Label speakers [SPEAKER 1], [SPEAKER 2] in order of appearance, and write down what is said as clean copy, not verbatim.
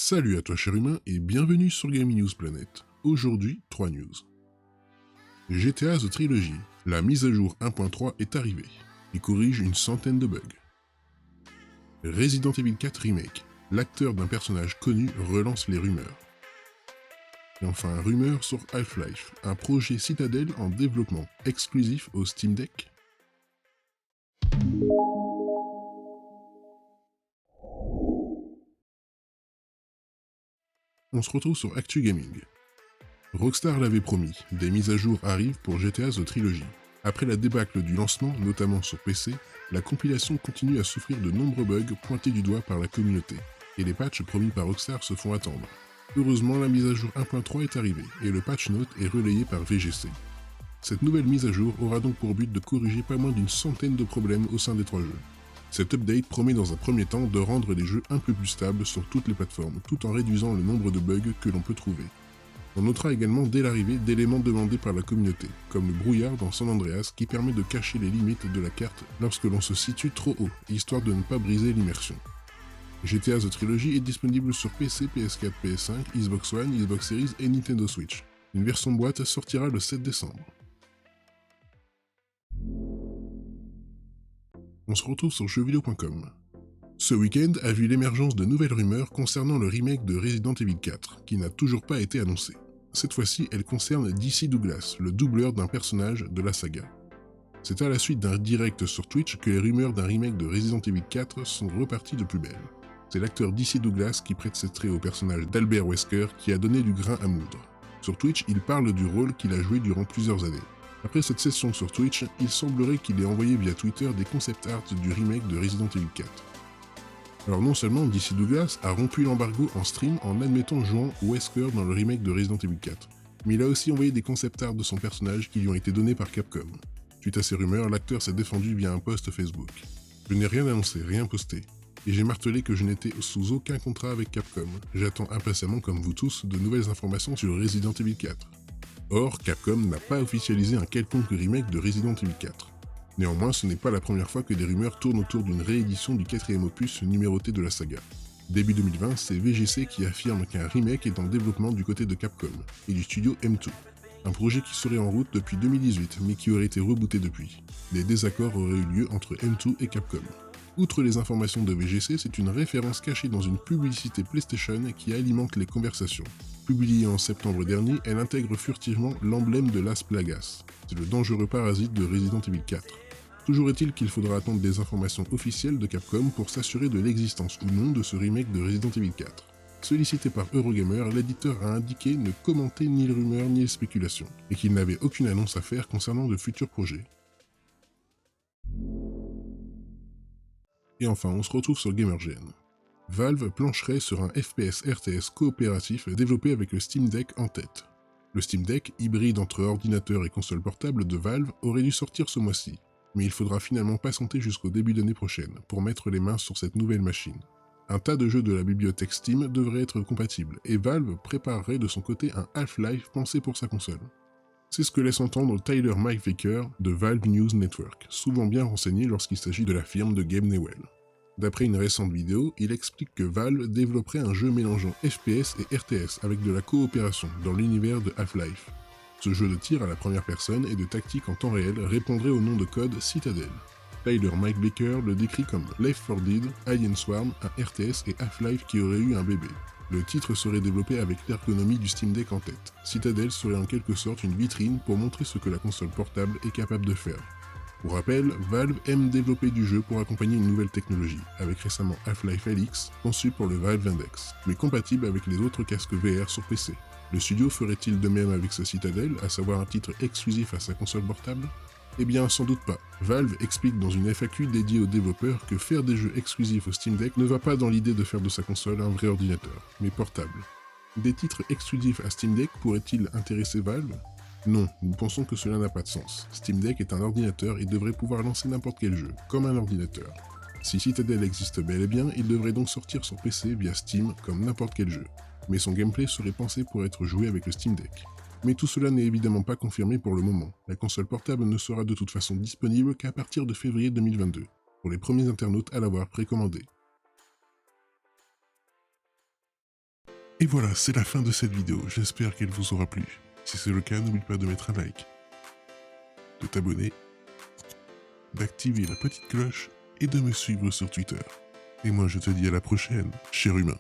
[SPEAKER 1] Salut à toi cher humain et bienvenue sur Gaming News Planet. Aujourd'hui, 3 news. GTA The Trilogy, la mise à jour 1.3 est arrivée et corrige une centaine de bugs. Resident Evil 4 Remake, l'acteur d'un personnage connu relance les rumeurs. Et enfin, rumeur sur Half-Life, un projet Citadel en développement exclusif au Steam Deck. On se retrouve sur Actu Gaming. Rockstar l'avait promis, des mises à jour arrivent pour GTA The Trilogy. Après la débâcle du lancement, notamment sur PC, la compilation continue à souffrir de nombreux bugs pointés du doigt par la communauté, et les patchs promis par Rockstar se font attendre. Heureusement, la mise à jour 1.3 est arrivée, et le patch note est relayé par VGC. Cette nouvelle mise à jour aura donc pour but de corriger pas moins d'une centaine de problèmes au sein des 3 jeux. Cet update promet dans un premier temps de rendre les jeux un peu plus stables sur toutes les plateformes, tout en réduisant le nombre de bugs que l'on peut trouver. On notera également dès l'arrivée d'éléments demandés par la communauté, comme le brouillard dans San Andreas qui permet de cacher les limites de la carte lorsque l'on se situe trop haut, histoire de ne pas briser l'immersion. GTA The Trilogy est disponible sur PC, PS4, PS5, Xbox One, Xbox Series et Nintendo Switch. Une version boîte sortira le 7 décembre. On se retrouve sur jeuxvideo.com. Ce week-end a vu l'émergence de nouvelles rumeurs concernant le remake de Resident Evil 4, qui n'a toujours pas été annoncé. Cette fois-ci, elle concerne DC Douglas, le doubleur d'un personnage de la saga. C'est à la suite d'un direct sur Twitch que les rumeurs d'un remake de Resident Evil 4 sont reparties de plus belle. C'est l'acteur DC Douglas qui prête ses traits au personnage d'Albert Wesker qui a donné du grain à moudre. Sur Twitch, il parle du rôle qu'il a joué durant plusieurs années. Après cette session sur Twitch, il semblerait qu'il ait envoyé via Twitter des concept art du remake de Resident Evil 4. Alors non seulement DC Douglas a rompu l'embargo en stream en admettant jouant Wesker dans le remake de Resident Evil 4, mais il a aussi envoyé des concept art de son personnage qui lui ont été donnés par Capcom. Suite à ces rumeurs, l'acteur s'est défendu via un post Facebook. Je n'ai rien annoncé, rien posté, et j'ai martelé que je n'étais sous aucun contrat avec Capcom. J'attends impatiemment, comme vous tous, de nouvelles informations sur Resident Evil 4. Or, Capcom n'a pas officialisé un quelconque remake de Resident Evil 4. Néanmoins, ce n'est pas la première fois que des rumeurs tournent autour d'une réédition du 4e opus numéroté de la saga. Début 2020, c'est VGC qui affirme qu'un remake est en développement du côté de Capcom et du studio M2. Un projet qui serait en route depuis 2018, mais qui aurait été rebooté depuis. Des désaccords auraient eu lieu entre M2 et Capcom. Outre les informations de VGC, c'est une référence cachée dans une publicité PlayStation qui alimente les conversations. Publiée en septembre dernier, elle intègre furtivement l'emblème de Las Plagas. C'est le dangereux parasite de Resident Evil 4. Toujours est-il qu'il faudra attendre des informations officielles de Capcom pour s'assurer de l'existence ou non de ce remake de Resident Evil 4. Sollicité par Eurogamer, l'éditeur a indiqué ne commenter ni les rumeurs ni les spéculations, et qu'il n'avait aucune annonce à faire concernant de futurs projets. Et enfin, on se retrouve sur GamerGen. Valve plancherait sur un FPS RTS coopératif développé avec le Steam Deck en tête. Le Steam Deck, hybride entre ordinateur et console portable de Valve, aurait dû sortir ce mois-ci, mais il faudra finalement patienter jusqu'au début d'année prochaine pour mettre les mains sur cette nouvelle machine. Un tas de jeux de la bibliothèque Steam devraient être compatibles, et Valve préparerait de son côté un Half-Life pensé pour sa console. C'est ce que laisse entendre Tyler Mike Vicker de Valve News Network, souvent bien renseigné lorsqu'il s'agit de la firme de Gabe Newell. D'après une récente vidéo, il explique que Valve développerait un jeu mélangeant FPS et RTS avec de la coopération dans l'univers de Half-Life. Ce jeu de tir à la première personne et de tactique en temps réel répondrait au nom de code Citadel. Tyler Mike Baker le décrit comme Left 4 Dead, Alien Swarm, un RTS et Half-Life qui aurait eu un bébé. Le titre serait développé avec l'ergonomie du Steam Deck en tête. Citadel serait en quelque sorte une vitrine pour montrer ce que la console portable est capable de faire. Pour rappel, Valve aime développer du jeu pour accompagner une nouvelle technologie, avec récemment Half-Life Alyx, conçu pour le Valve Index, mais compatible avec les autres casques VR sur PC. Le studio ferait-il de même avec ce Citadel, à savoir un titre exclusif à sa console portable? Eh bien, sans doute pas. Valve explique dans une FAQ dédiée aux développeurs que faire des jeux exclusifs au Steam Deck ne va pas dans l'idée de faire de sa console un vrai ordinateur, mais portable. Des titres exclusifs à Steam Deck pourraient-ils intéresser Valve? Non, nous pensons que cela n'a pas de sens. Steam Deck est un ordinateur et devrait pouvoir lancer n'importe quel jeu, comme un ordinateur. Si Citadel existe bel et bien, il devrait donc sortir sur PC via Steam comme n'importe quel jeu. Mais son gameplay serait pensé pour être joué avec le Steam Deck. Mais tout cela n'est évidemment pas confirmé pour le moment. La console portable ne sera de toute façon disponible qu'à partir de février 2022, pour les premiers internautes à l'avoir précommandée. Et voilà, c'est la fin de cette vidéo, j'espère qu'elle vous aura plu. Si c'est le cas, n'oublie pas de mettre un like, de t'abonner, d'activer la petite cloche et de me suivre sur Twitter. Et moi je te dis à la prochaine, cher humain.